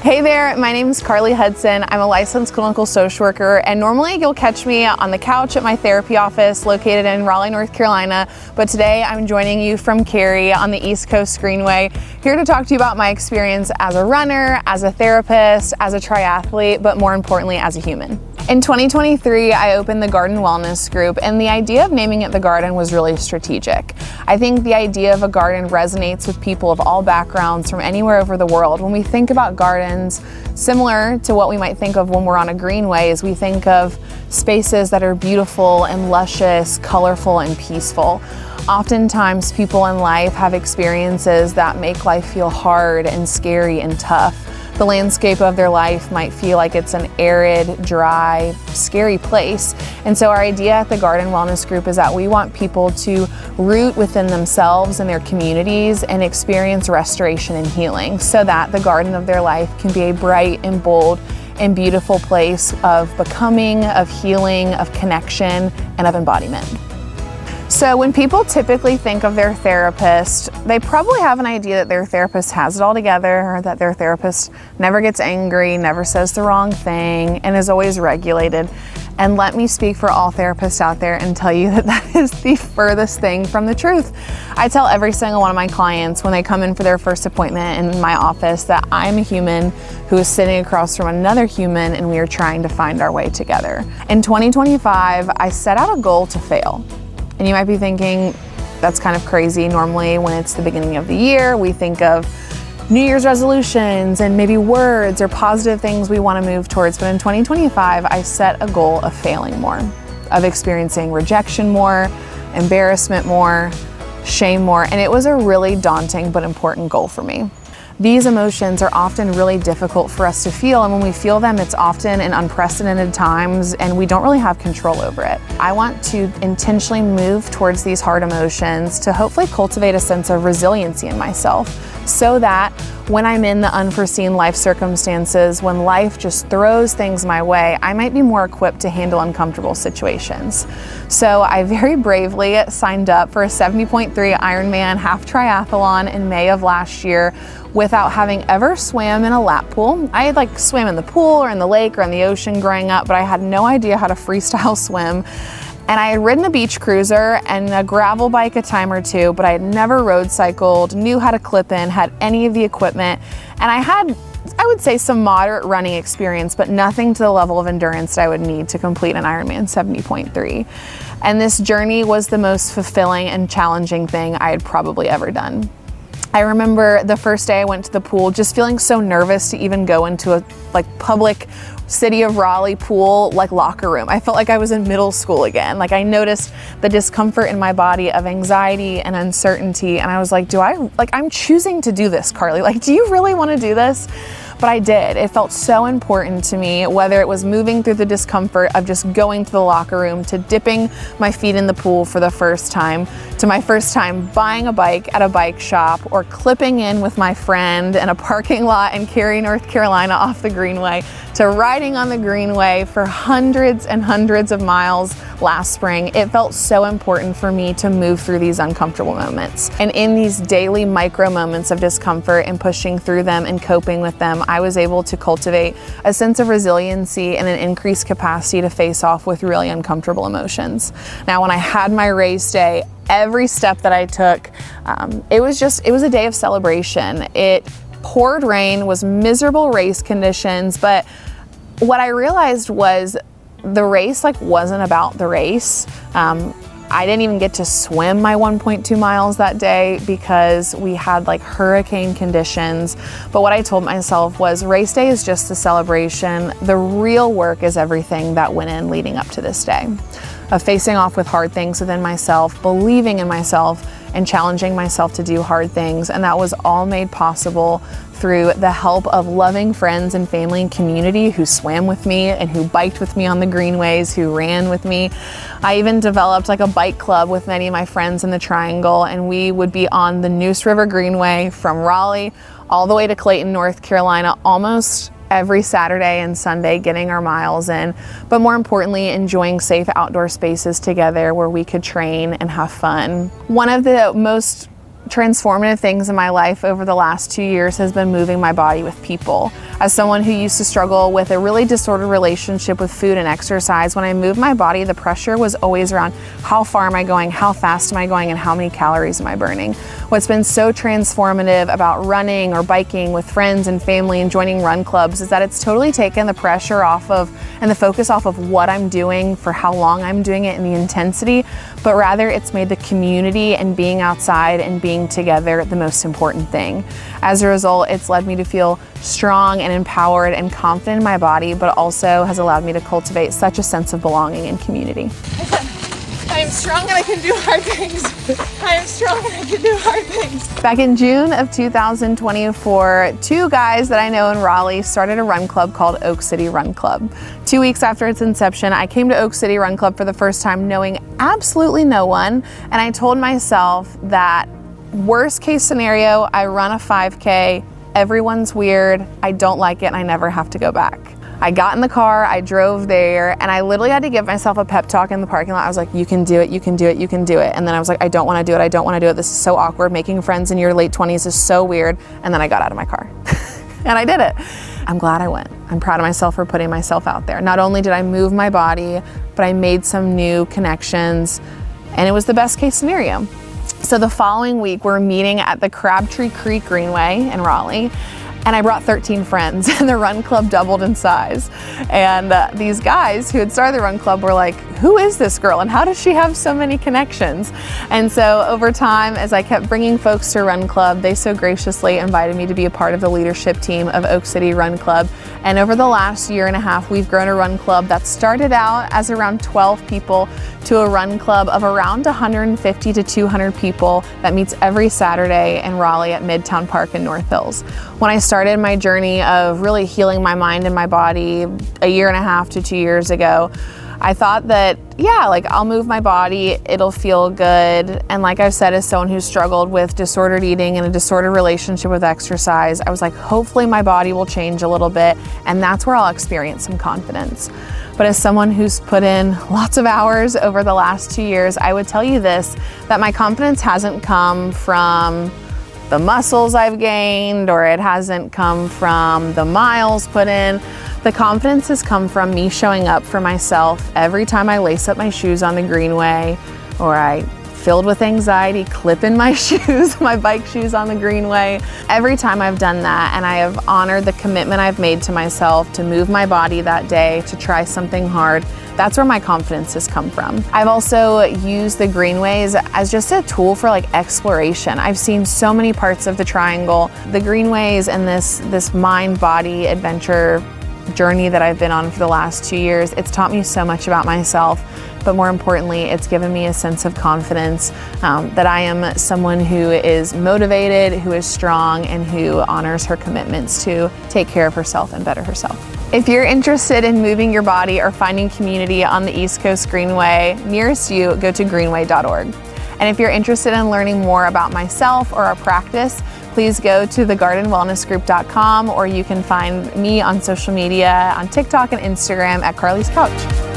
Hey there, my name is Carly Hudson. I'm a licensed clinical social worker, and normally you'll catch me on the couch at my therapy office located in Raleigh, North Carolina, but today I'm joining you from Cary on the East Coast Greenway, here to talk to you about my experience as a runner, as a therapist, as a triathlete, but more importantly, as a human. In 2023, I opened the Garden Wellness Group, and the idea of naming it the Garden was really strategic. I think the idea of a garden resonates with people of all backgrounds from anywhere over the world. When we think about gardens, similar to what we might think of when we're on a greenway, is we think of spaces that are beautiful and luscious, colorful and peaceful. Oftentimes, people in life have experiences that make life feel hard and scary and tough. The landscape of their life might feel like it's an arid, dry, scary place. And so our idea at the Garden Wellness Group is that we want people to root within themselves and their communities and experience restoration and healing so that the garden of their life can be a bright and bold and beautiful place of becoming, of healing, of connection, and of embodiment. So when people typically think of their therapist, they probably have an idea that their therapist has it all together, or that their therapist never gets angry, never says the wrong thing, and is always regulated. And let me speak for all therapists out there and tell you that that is the furthest thing from the truth. I tell every single one of my clients when they come in for their first appointment in my office that I'm a human who is sitting across from another human, and we are trying to find our way together. In 2025, I set out a goal to fail. And you might be thinking, that's kind of crazy. Normally when it's the beginning of the year, we think of New Year's resolutions and maybe words or positive things we want to move towards. But in 2025, I set a goal of failing more, of experiencing rejection more, embarrassment more, shame more. And it was a really daunting but important goal for me. These emotions are often really difficult for us to feel, and when we feel them, it's often in unprecedented times, and we don't really have control over it. I want to intentionally move towards these hard emotions to hopefully cultivate a sense of resiliency in myself, so that when I'm in the unforeseen life circumstances, when life just throws things my way, I might be more equipped to handle uncomfortable situations. So I very bravely signed up for a 70.3 Ironman half triathlon in May of last year without having ever swam in a lap pool. I had swam in the pool or in the lake or in the ocean growing up, but I had no idea how to freestyle swim. And I had ridden a beach cruiser and a gravel bike a time or two, but I had never road cycled, knew how to clip in, had any of the equipment. And I had, I would say, some moderate running experience, but nothing to the level of endurance that I would need to complete an Ironman 70.3. And this journey was the most fulfilling and challenging thing I had probably ever done. I remember the first day I went to the pool just feeling so nervous to even go into a public city of Raleigh pool locker room. I felt like I was in middle school again. I noticed the discomfort in my body of anxiety and uncertainty, and I was like, I'm choosing to do this, Carly. Do you really want to do this? But I did. It felt so important to me, whether it was moving through the discomfort of just going to the locker room, to dipping my feet in the pool for the first time, to my first time buying a bike at a bike shop, or clipping in with my friend in a parking lot in Cary, North Carolina off the Greenway, to riding on the Greenway for hundreds and hundreds of miles last spring. It felt so important for me to move through these uncomfortable moments. And in these daily micro moments of discomfort and pushing through them and coping with them, I was able to cultivate a sense of resiliency and an increased capacity to face off with really uncomfortable emotions. Now, when I had my race day, every step that I took, it was a day of celebration. It poured rain, was miserable race conditions, but what I realized was the race wasn't about the race. I didn't even get to swim my 1.2 miles that day because we had hurricane conditions. But what I told myself was race day is just the celebration. The real work is everything that went in leading up to this day, of facing off with hard things within myself, believing in myself, and challenging myself to do hard things. And that was all made possible through the help of loving friends and family and community who swam with me and who biked with me on the greenways, who ran with me. I even developed a bike club with many of my friends in the Triangle, and we would be on the Neuse River Greenway from Raleigh all the way to Clayton, North Carolina, almost every Saturday and Sunday, getting our miles in, but more importantly, enjoying safe outdoor spaces together where we could train and have fun. One of the most transformative things in my life over the last 2 years has been moving my body with people. As someone who used to struggle with a really disordered relationship with food and exercise, when I moved my body, the pressure was always around how far am I going, how fast am I going, and how many calories am I burning. What's been so transformative about running or biking with friends and family and joining run clubs is that it's totally taken the pressure off of and the focus off of what I'm doing, for how long I'm doing it, and the intensity, but rather it's made the community and being outside and being together the most important thing. As a result, it's led me to feel strong and empowered and confident in my body, but also has allowed me to cultivate such a sense of belonging and community. I am strong and I can do hard things. I am strong and I can do hard things. Back in June of 2024, two guys that I know in Raleigh started a run club called Oak City Run Club. 2 weeks after its inception, I came to Oak City Run Club for the first time knowing absolutely no one, and I told myself that worst case scenario, I run a 5K, everyone's weird, I don't like it, and I never have to go back. I got in the car, I drove there, and I literally had to give myself a pep talk in the parking lot. I was like, you can do it, you can do it, you can do it. And then I was like, I don't want to do it, I don't want to do it. This is so awkward. Making friends in your late 20s is so weird. And then I got out of my car and I did it. I'm glad I went. I'm proud of myself for putting myself out there. Not only did I move my body, but I made some new connections, and it was the best case scenario. So the following week, we're meeting at the Crabtree Creek Greenway in Raleigh. And I brought 13 friends, and the run club doubled in size. And these guys who had started the run club were like, who is this girl and how does she have so many connections? And so over time, as I kept bringing folks to Run Club, they so graciously invited me to be a part of the leadership team of Oak City Run Club. And over the last year and a half, we've grown a run club that started out as around 12 people to a run club of around 150 to 200 people that meets every Saturday in Raleigh at Midtown Park in North Hills. When I started my journey of really healing my mind and my body a year and a half to 2 years ago, I thought that, yeah, like I'll move my body, it'll feel good. And like I've said, as someone who struggled with disordered eating and a disordered relationship with exercise, I was like, hopefully my body will change a little bit, and that's where I'll experience some confidence. But as someone who's put in lots of hours over the last 2 years, I would tell you this, that my confidence hasn't come from the muscles I've gained, or it hasn't come from the miles put in. The confidence has come from me showing up for myself every time I lace up my shoes on the Greenway, or I, filled with anxiety, clip in my shoes, my bike shoes on the Greenway. Every time I've done that, and I have honored the commitment I've made to myself to move my body that day, to try something hard, that's where my confidence has come from. I've also used the Greenways as just a tool for like exploration. I've seen so many parts of the triangle. The Greenways and this mind-body adventure journey that I've been on for the last 2 years, it's taught me so much about myself, but more importantly, it's given me a sense of confidence that I am someone who is motivated, who is strong, and who honors her commitments to take care of herself and better herself. If you're interested in moving your body or finding community on the East Coast Greenway nearest you, go to greenway.org. And if you're interested in learning more about myself or our practice, please go to thegardenwellnessgroup.com, or you can find me on social media on TikTok and Instagram at Carly's Couch.